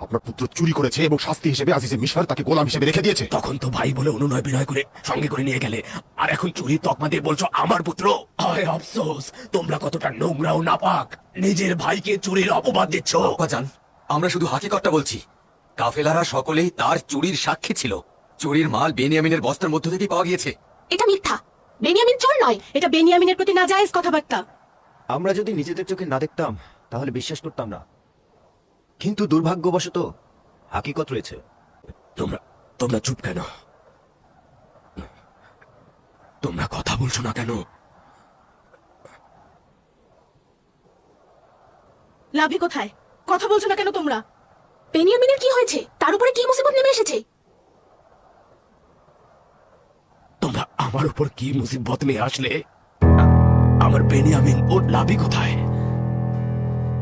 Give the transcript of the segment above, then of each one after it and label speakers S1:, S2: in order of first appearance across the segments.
S1: আপনার পুত্র চুরি করেছে এবং শাস্তি হিসেবে আজিজে মিশর তাকে গোলাম হিসেবে রেখে দিয়েছে।
S2: তখন তো ভাই বলে অনুনয় বিনয় করে সঙ্গে করে নিয়ে গেলে, আর এখন চুরি তকমা দিয়ে বলছো আমার পুত্র। হায় আফসোস, তোমরা কতটা নোংরা ও নাপাক, নিজের ভাইকে চুরির অপবাদ দিচ্ছ।
S3: আব্বাজান, আমরা শুধু হাকিকতটা বলছি। কাফেলারা সকলেই তার চুরির সাক্ষী ছিল। চুরির মাল বেনিয়ামিনের বস্তার মধ্য থেকেই পাওয়া গিয়েছে।
S4: এটা মিথ্যা। বেনিয়ামিন চোর নয়। এটা বেনিয়ামিনের প্রতি নাজায়েজ কথাবার্তা।
S5: আমরা যদি নিজেদের চোখে না দেখতাম তাহলে বিশ্বাস করতাম না, কিন্তু দুর্ভাগ্যবশত হাকিকত রয়েছে।
S2: তোমরা তোমরা চুপ কেন? তোমরা কথা বলছো না কেন?
S4: লাভি কোথায়? কথা বলছো না কেন তোমরা? বেনিয়ামিনের কি হয়েছে? তার উপরে কি মুসিবত নেমে এসেছে?
S2: তোমরা আমার উপর কি মুসিবত নিয়ে আসলে? আমার বেনিয়ামিন ও লাভি কোথায়?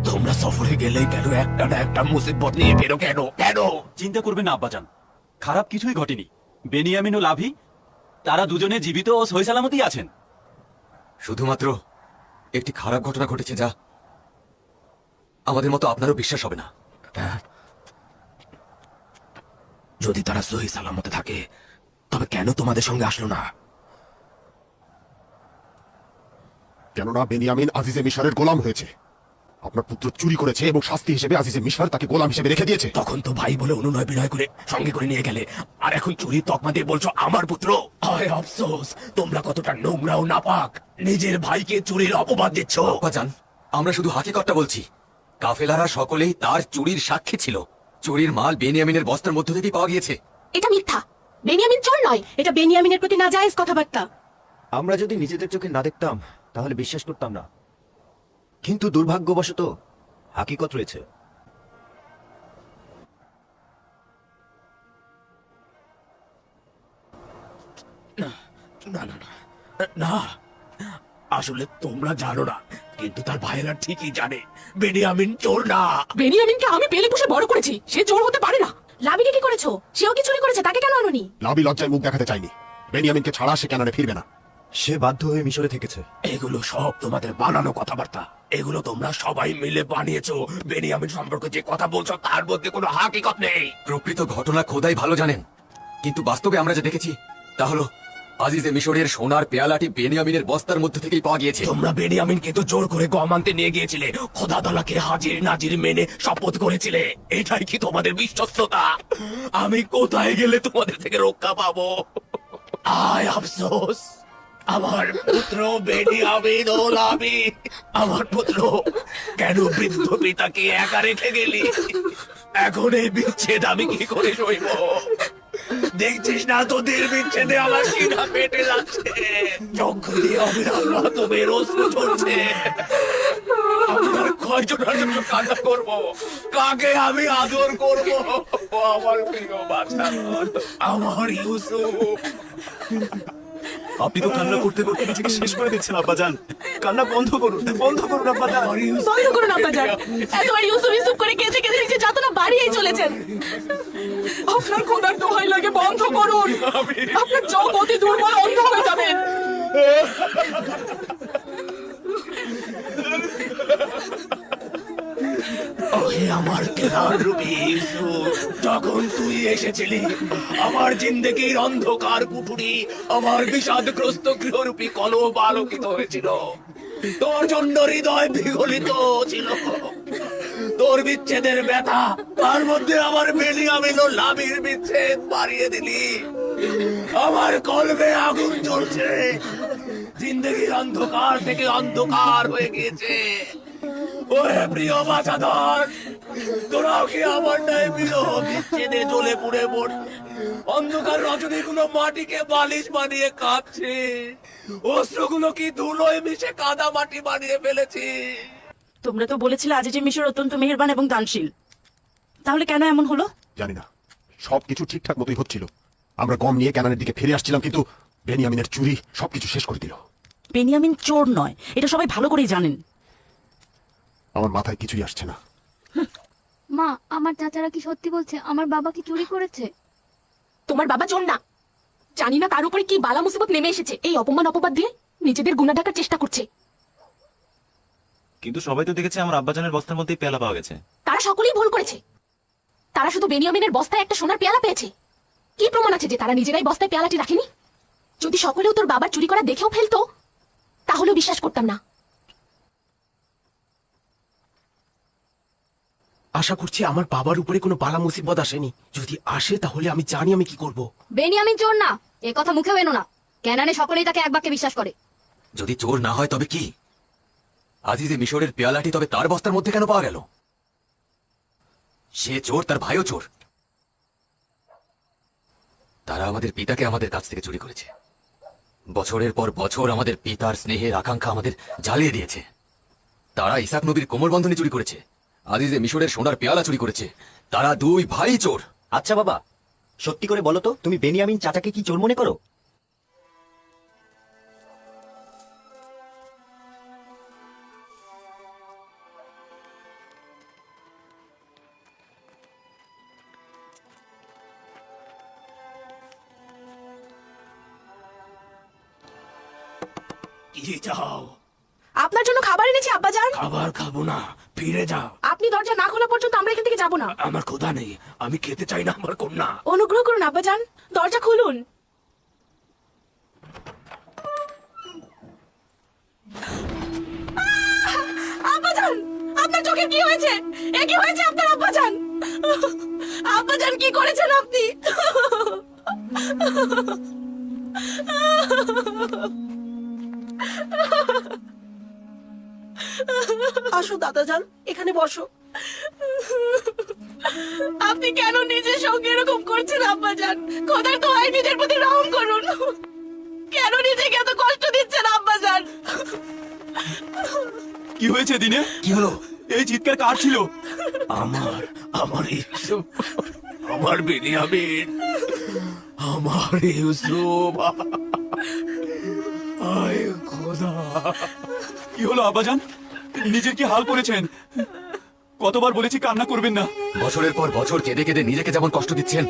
S2: তোমরা সফরে গেলে কেন একটা না একটা মুসিবত নিয়ে ফেরো কেন? কেন?
S6: চিন্তা করবেন না আব্বাজান, খারাপ কিছুই ঘটেনি। বেনিয়ামিন ও লাভি তারা দুজনে জীবিত ও সহি সালামতই আছেন।
S3: শুধুমাত্র একটি খারাপ ঘটনা ঘটেছে, যা আমাদের মতো আপনারও বিশ্বাস হবে না।
S2: যদি তারা সহি সালামতে থাকে তবে কেন তোমাদের সঙ্গে আসলো না?
S1: কেননা বেনিয়ামিন আজিজে মিশরের গোলাম হয়েছে। আপনার পুত্র চুরি করেছে এবং শাস্তি হিসেবে আজিজে মিশর তাকে গোলাম হিসেবে রেখে দিয়েছে।
S2: তখন তো ভাই বলে অনুনয় বিনয় করে সঙ্গে করে নিয়ে গেলে, আর এখন চুরি তকমা দিয়ে বলছো আমার পুত্র। হায় আফসোস, তোমরা কতটা নোংরা ও নাপাক, নিজের ভাইকে চুরির অপবাদ দিচ্ছ।
S3: আব্বাজান, আমরা শুধু হাকিকতটা বলছি। কাফেলারা সকলেই তার চুরির সাক্ষী ছিল। চুরির মাল বেনিয়ামিনের বস্তার মধ্য থেকেই পাওয়া গিয়েছে।
S4: এটা মিথ্যা। বেনিয়ামিন চোর নয়। এটা বেনিয়ামিনের প্রতি নাজায়েজ কথাবার্তা।
S5: আমরা যদি নিজেদের চোখে না দেখতাম তাহলে বিশ্বাস করতাম না, কিন্তু দুর্ভাগ্যবশত হাকিকত রয়েছে।
S2: না না না না, আসলে তোমরা জানো না, কিন্তু তার ভাইয়েরা ঠিকই জানে বেনিয়ামিন চোর না।
S4: বেনিয়ামিনকে আমি পেলে পুষে বড় করেছি, সে চোর হতে পারে না। লাভিকে কি করেছো? সেও কি চুরি করেছে? তাকে কেন আনোনি?
S1: লাভি লজ্জায় মুখ দেখাতে চায়নি। বেনিয়ামিনকে ছাড়া সে কেনানে ফিরবে না।
S5: সে বাধ্য হয়ে মিশরে থেকেছে।
S2: এগুলো সব তোমাদের বানানো কথাবার্তা। এগুলো তোমরা সবাই মিলে বানিয়েছো। বেনিয়ামিন সম্পর্কে যে কথা বলছো তার মধ্যে কোনো হাকিকত নেই।
S3: প্রকৃত ঘটনা খোদাই ভালো জানেন, কিন্তু বাস্তবে আমরা যা দেখেছি তা হলো আজিজে মিশরের সোনার পেয়ালাটি বেনিয়ামিনের বস্তার মধ্য থেকেই পাওয়া গিয়েছে।
S2: তোমরা বেনিয়ামিনকে তো জোর করে গম আনতে নিয়ে গিয়েছিলে, খোদা তাআলাকে হাজির নাজির মেনে শপথ করেছিলে। এটাই কি তোমাদের বিশ্বস্ততা? আমি কোথায় গেলে তোমাদের থেকে রক্ষা পাবো? আয় আফসোস, আমার পুত্র বেনিয়ামিন ও লাভি। আমার পুত্র, কেন বৃদ্ধ পিতাকে একা রেখে গেলি? এখন এই বিচ্ছেদ আমি কি করে সইব? দেখছিস না তোদের বিচ্ছেদে আমার সিনা পেটে যাচ্ছে, চোখ দিয়ে অবিরাম রক্তের অশ্রু ঝরছে। আমার কয়জনের জন্য কান্না করবো? কাকে আমি আদর করবো? আমার প্রিয় বাচ্চা, আমার ইউসুফ।
S6: আপনি তো কান্না করতে করতে নিজেকে শেষ করে দিচ্ছেন আব্বাজান। কান্না বন্ধ করুন, বন্ধ করুন আব্বাজান।
S4: বন্ধ করুন আব্বাজান। এতবার ইউসুফ ইউসুফ করে কেঁদে কেঁদে নিজে যাতনা বাড়িয়েই চলেছেন। আপনার খোদার দোহাই লাগে, বন্ধ করুন। আপনার চোখ অতি দুর্বল, অন্ধ হয়ে যাবেন।
S2: ওহে আমার কেনার রূপী ইউসুফ, যখন তুই এসেছিলি আমার জিন্দেগির অন্ধকার কুঠুরি, আমার বিষাদগ্রস্ত গৃহরূপী কলব আলোকিত হয়েছিল। তোর জন্য হৃদয় বিগলিত ছিল। তোর বিচ্ছেদের ব্যথা, তার মধ্যে আমার বেনিয়ামিন ও লাভির বিচ্ছেদ বাড়িয়ে দিলি। আমার কলবে আগুন জ্বলছে, জিন্দেগির অন্ধকার থেকে অন্ধকার হয়ে গিয়েছে। ওরে প্রিয় বাছাধর, তোরাও কি আমার ন্যায় বিরহ বিচ্ছেদে জ্বলে পুড়ে মোট অন্ধকার রজনীগুলো মাটিকে বালিশ বানিয়ে কাঁদছে? অস্ত্রগুলো কি ধুলোয় মিশে কাদা মাটি বানিয়ে ফেলেছি?
S4: তোমরা তো বলেছিলে আজিজে মিশর অত্যন্ত মেহেরবান এবং দানশীল, তাহলে কেন এমন হলো?
S1: জানি না, সবকিছু ঠিকঠাক মতোই হচ্ছিল। আমরা গম নিয়ে ক্যানানের দিকে ফিরে আসছিলাম, কিন্তু বেনিয়ামিনের চুরি সবকিছু শেষ করে দিল।
S4: বেনিয়ামিন চোর নয়, এটা সবাই ভালো করেই জানেন।
S1: আমার মাথায় কিছুই আসছে না।
S7: মা, আমার চাচারা কি সত্যি বলছে আমার বাবা কি চুরি করেছে?
S4: তোমার বাবা চোর না। জানি না তার উপরে কি বালা মুসিবত নেমে এসেছে, এই অপমান অপবাদ দিয়ে নিজেদের গুনাহ ঢাকার চেষ্টা করছে।
S6: কিন্তু সবাই তো দেখেছে আমার আব্বাজানের বস্তার মধ্যেই পেয়ালা পাওয়া গেছে।
S4: তারা সকলেই ভুল করেছে। তারা তারা শুধু বেনিয়ামিনের বস্তায় একটা সোনার পেয়ালা পেয়েছে? কি প্রমাণ আছে যে তারা নিজেরাই বস্তায় পেয়ালাটি রাখেনি? যদি সকলেও তোর বাবার চুরি করা দেখেও ফেলতো তাহলেও বিশ্বাস করতাম না।
S2: আশা করছি আমার বাবার উপরে কোনো বালা মুসিবত আসেনি। যদি আসে তাহলে আমি জানি আমি কি করব।
S7: বেনিয়ামিন চোর না, এ কথা মুখেও এনো না। কেনানে সকলেই তাকে এক বাক্যে বিশ্বাস করে।
S3: যদি চোর না হয় তবে কি? আজিজে মিশরের পেয়ালাটি তবে তার বস্তার মধ্যে কেন পাওয়া গেল? সে চোর, তার ভাইও চোর। তারা আমাদের পিতাকে আমাদের কাছ থেকে চুরি করেছে। বছরের পর বছর আমাদের পিতার স্নেহের আকাঙ্ক্ষা আমাদের জ্বালিয়ে দিয়েছে। তারা ইসাক নবীর কোমর বন্ধনী চুরি করেছে, আজিজে মিশরের সোনার পেয়ালা চুরি করেছে। তারা দুই ভাই চোর।
S5: আচ্ছা বাবা, সত্যি করে বলো তো, তুমি বেনিয়ামিন চাচাকে কি চোর মনে করো?
S2: কি চাও?
S4: আপনার জন্য খাবার এনেছি আব্বাজান।
S2: খাবার খাবো না, ফিরে যাও।
S4: আপনি দরজা না খোলা পর্যন্ত আমরা এখান থেকে যাব না।
S2: আমার ক্ষুধা নেই, আমি খেতে চাই না আমার কন্যা।
S4: অনুগ্রহ করুন আব্বাজান, দরজা খুলুন। আব্বাজান, আপনার চোখে কি হয়েছে? এ কি হয়েছে আপনার আব্বাজান? আব্বাজান কি করেছেন আপনি? আসো দাদাজান, এখানে বসো। আপনি কেন নিজের সঙ্গে এরকম করছেন আব্বাজান? খোদার দোহাই নিজের প্রতি রহম করুন। কেন নিজেকে এত কষ্ট দিচ্ছেন আব্বাজান?
S6: কি হয়েছে দিনে?
S3: কি হলো?
S6: এই চিৎকার কার ছিল?
S2: আমার ইউসুফ, আমার বেনিয়ামিন, আমার ইউসুফ। আয় খোদা!
S6: কি হলো আব্বাজান? নিজের কি হাল করেছেন? কতবার বলেছি কান্না করবেন না।
S3: বছরের পর বছর কেঁদে কেঁদে নিজেকে যেমন কষ্ট দিচ্ছেন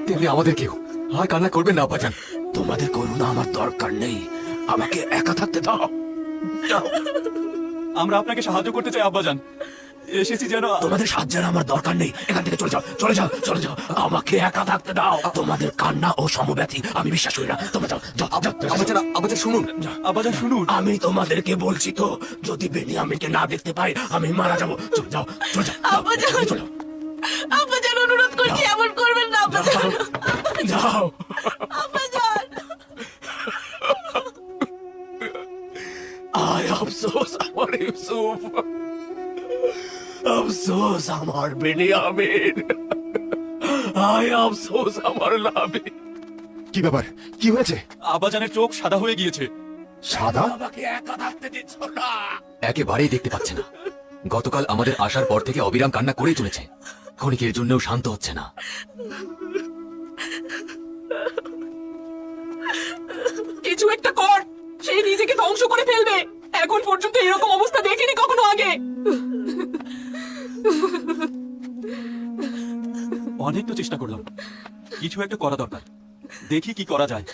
S3: তেমনি আমাদেরকেও। আর কান্না করবেন না আব্বাজান।
S2: তোমাদের করুণা আমার দরকার নেই, আমাকে একা থাকতে দাও। যাও।
S6: আমরা আপনাকে সাহায্য করতে চাই আব্বাজান। এসেছি যেন
S2: তোমাদের সাহায্যের আমার দরকার নেই, এখান থেকে চলে যাও, চলে যাও, চলে যাও। আমাকে একা থাকতে দাও। তোমাদের কান্না ও সমব্যথী আমি বিশ্বাস করি না। তোমরা যাও, যাও, যাও, যাও,
S3: আব্বাজান, আব্বাজান শুনুন।
S6: আব্বাজান শুনুন।
S2: আমি তোমাদেরকে বলছি তো, যদি বেনিয়ামিনকে না দেখতে পাই আমি মারা যাবো। চলে যাও, চলে যাও, যাও,
S4: আব্বাজান।
S2: চলে যাও।
S4: আব্বাজান অনুরোধ করছি, এমন করবেন না আব্বাজান।
S2: যাও।
S4: আব্বাজান,
S2: আয় আফসোস আমার ইউসুফ, আফসোস আমার বেনিয়ামিন, আয় আফসোস আমার লাভি।
S1: কি ব্যাপার? কি হয়েছে?
S6: আব্বাজানের চোখ সাদা হয়ে গিয়েছে।
S1: সাদা?
S2: আমাকে একা থাকতে দিচ্ছ না।
S3: একেবারেই দেখতে পাচ্ছে না। গতকাল আমাদের আসার পর থেকে অবিরাম কান্না করেই চলেছে। ক্ষণিকের জন্যও শান্ত হচ্ছে না।
S4: কিছু একটা কর, সেই নিজেকে ধ্বংস করে ফেলবে। এখন পর্যন্ত এরকম অবস্থা দেখিনি কখনো আগে।
S6: অনেক তো চেষ্টা করলাম, কিছু একটা করা দরকার। দেখি কি করা যায়।